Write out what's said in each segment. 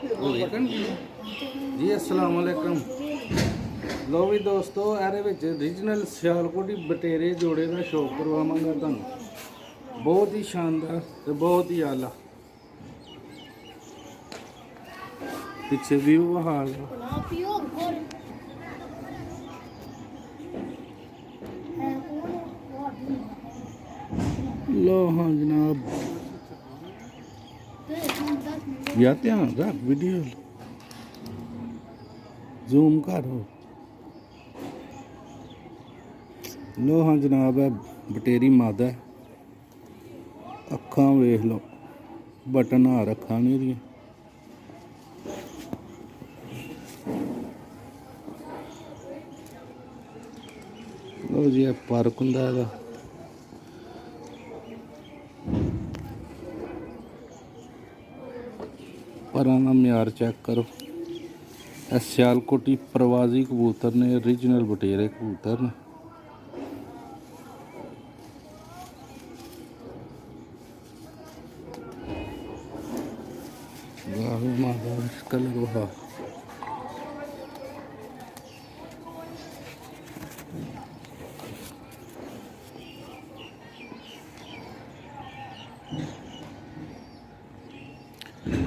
जी अस्सलाम वालेकुम। लो भी दोस्तों ये रीजनल सियालकोटी बटेरे जोड़े का शौक करवावांगा तुहानू। बहुत ही शानदार तो बहुत ही आला पिछे व्यू हाल लो। हाँ जनाब या ध्यान रख वीडियो जूम करो। लो हाँ जनाब है बटेरी मादा अखा वेख लो बटन आ रखा नहीं दी। लो जी पार्क हुंदा है परां दा म्यार चेक करो। सियालकोटी प्रवासी कबूतर ने ओरिजिनल बटेरे कबूतर ने। कलर वहा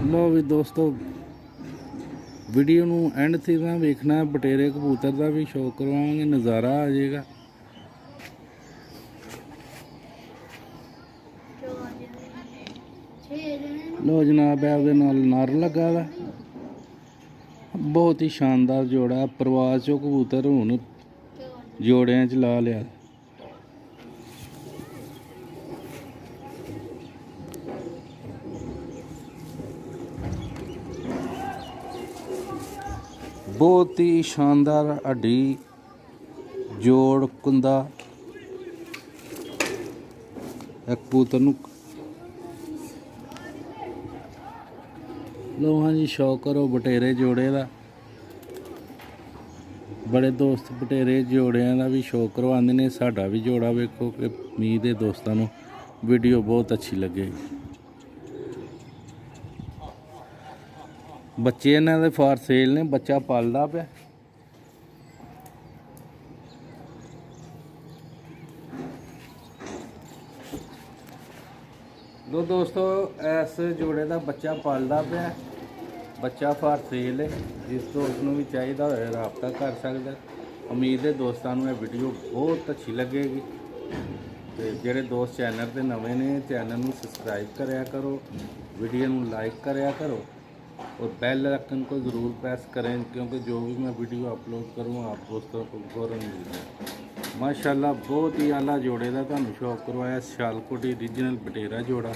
लो भी दोस्तों वीडियो नू एंड तक वेखना है। बटेरे कबूतर का भी शौक करवाएंगे, नज़ारा आ जाएगा। लो जनाब है नर लगा दा बहुत ही शानदार जोड़ा। प्रवास चो कबूतर हूँ जोड़ियां च ला लिया। बहुत ही शानदार हड्डी जोड़ कुंदा एक कबूतर नू। लो हाँ जी शौक करो बटेरे जोड़े का। बड़े दोस्त बटेरे जोड़ियां का भी शौक करवाते हैं। साडा भी जोड़ा वेखो कि उम्मीद है दोस्तों नू वीडियो बहुत अच्छी लगेगी। बच्चे इन्हां दे फॉर सेल ने, बच्चा पलदा पिया। लो दोस्तों इस जोड़े का बच्चा पलदा पिया, बच्चा फॉर सेल है। जिस दोस्त नू भी चाहिए होए राबता कर सकदा। उम्मीद है दोस्तों नू वीडियो बहुत अच्छी लगेगी। तो जेडे दोस्त चैनल पर नवे ने चैनल में सबसक्राइब कराया करो, वीडियो में लाइक कराया करो और बेल आइकन को ज़रूर प्रेस करें, क्योंकि जो भी मैं वीडियो अपलोड करूँ आप दोस्तों को फौरन मिल जाए। माशाल्लाह बहुत ही आला जोड़े का तुहानू शौक करवाया। सियालकोटी ओरिजिनल बटेरा जोड़ा।